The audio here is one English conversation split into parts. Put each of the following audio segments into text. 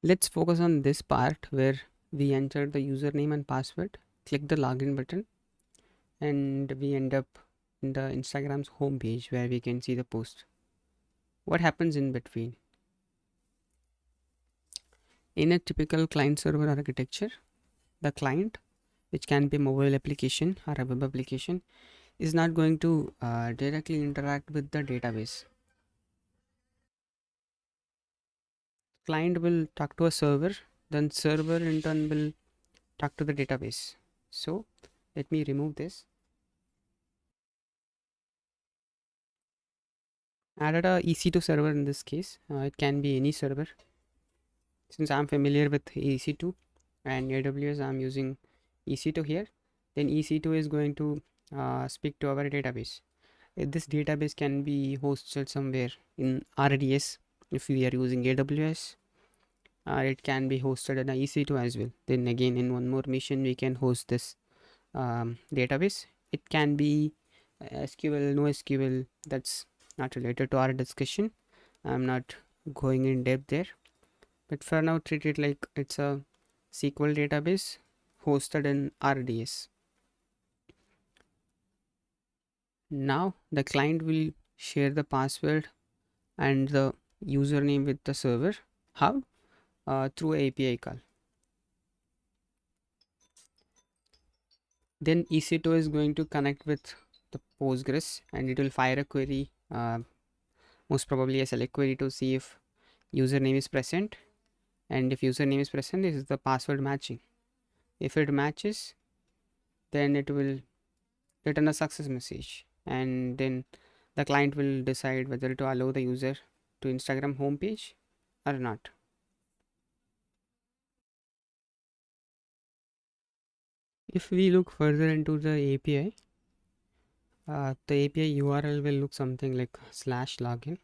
Let's focus on this part where we enter the username and password, click the login button, and we end up in the Instagram's homepage where we can see the post. What happens in between? In a typical client server architecture, the client, which can be a mobile application or a web application, is not going to directly interact with the database. Client will talk to a server, then server in turn will talk to the database. So let me remove this. Added a EC2 server in this case. It can be any server. Since I'm familiar with EC2 and AWS, I'm using EC2 here. Then EC2 is going to speak to our database. This database can be hosted somewhere in RDS if we are using AWS. It can be hosted in a EC2 as well. Then again, in one more mission, we can host this database. It can be SQL, no SQL. That's not related to our discussion. I'm not going in depth there, but for now treat it like it's a SQL database hosted in RDS. Now the client will share the password and the username with the server. How? Through API call. Then EC2 is going to connect with the Postgres and it will fire a query, most probably a select query, to see if username is present, and if username is present, this is the password matching. If it matches, then it will return a success message, and then the client will decide whether to allow the user to Instagram homepage or not. If we look further into the API URL will look something like /login,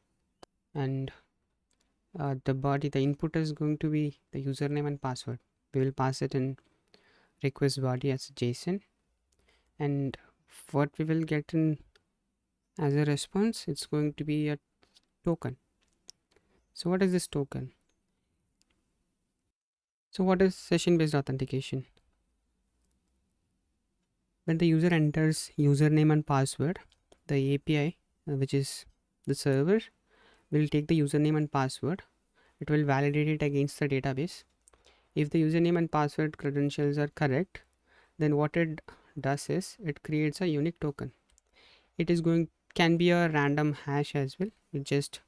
and the input is going to be the username and password. We will pass it in request body as JSON, and what we will get in as a response, it's going to be a token. So what is this token? So what is session based authentication? When the user enters username and password, the API, which is the server, will take the username and password. It will validate it against the database. If the username and password credentials are correct, then what it does is it creates a unique token. It is going can be a random hash as well. It just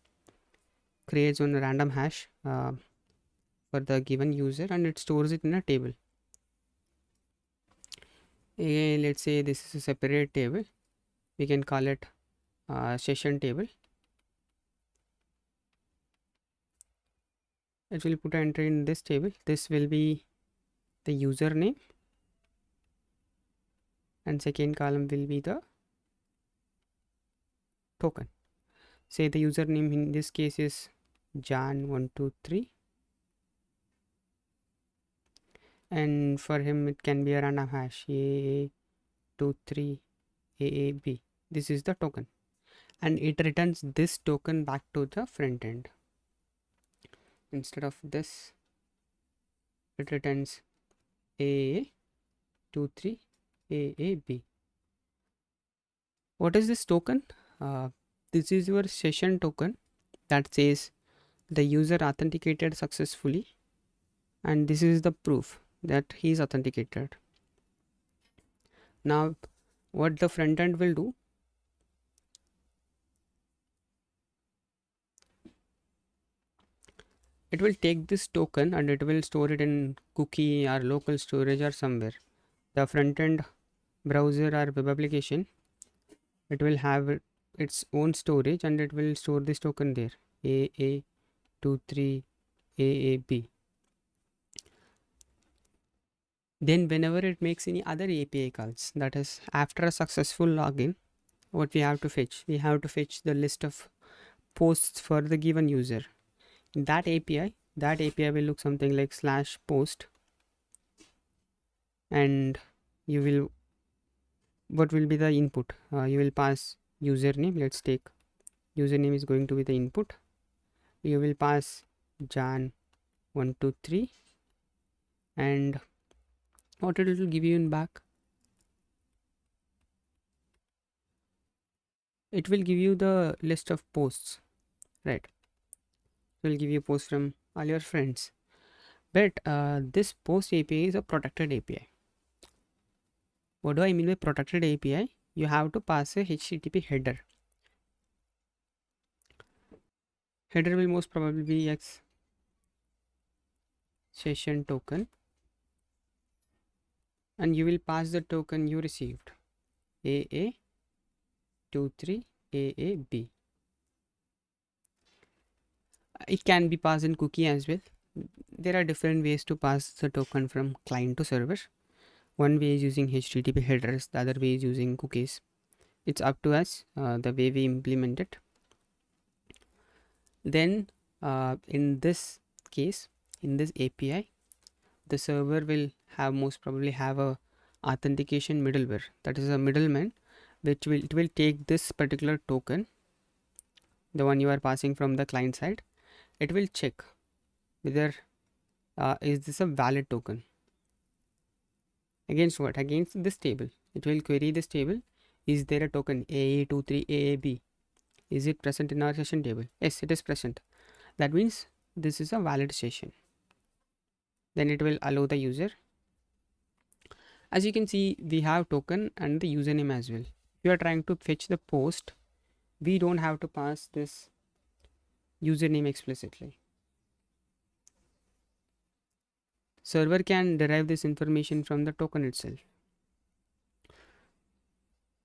creates one random hash for the given user and it stores it in a table. Let's say this is a separate table. We can call it session table. It will put an entry in this table. This will be the username, and second column will be the token. Say the username in this case is Jan123, and for him it can be a random hash AA23AAB. This is the token, and it returns this token back to the front end. Instead of this, it returns AA23AAB. What is this token? This is your session token that says the user authenticated successfully, and this is the proof that he is authenticated. Now what the front end will do, it will take this token and it will store it in cookie or local storage or somewhere. The front end browser or web application, it will have its own storage and it will store this token there, AA23AAB. Then whenever it makes any other API calls, that is after a successful login, what we have to fetch? We have to fetch the list of posts for the given user. That API will look something like /post, and you will what will be the input? You will pass username. Let's take username is going to be the input. You will pass Jan 1 2 3, and what it will give you in back, it will give you the list of posts, right? It will give you posts from all your friends. But this post API is a protected API. What do I mean by protected API? You have to pass a HTTP header. Header will most probably be X session token, and you will pass the token you received, AA23 AAB. It can be passed in cookie as well. There are different ways to pass the token from client to server. One way is using HTTP headers, the other way is using cookies. It's up to us, the way we implement it. Then in this case, in this API, the server will have most probably have a authentication middleware, that is a middleman, which will, it will take this particular token, the one you are passing from the client side. It will check whether is this a valid token, against what, against this table. It will query this table. Is there a token AA23 AAB? Is it present in our session table? Yes, it is present. That means this is a valid session. Then it will allow the user. As you can see, we have token and the username as well. If you are trying to fetch the post, we don't have to pass this username explicitly. Server can derive this information from the token itself.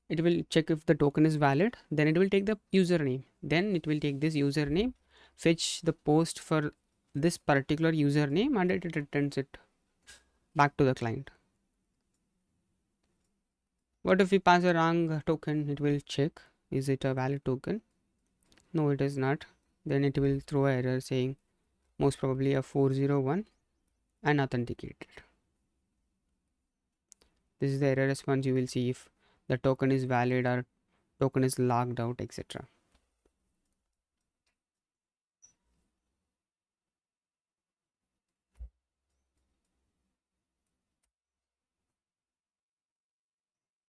It will check if the token is valid, then it will take the username. Then it will take this username, fetch the post for this particular username, and it returns it back to the client. What if we pass a wrong token? It will check, is it a valid token? No, it is not. Then it will throw an error saying most probably a 401 unauthenticated. This is the error response you will see if the token is valid or token is logged out, etc.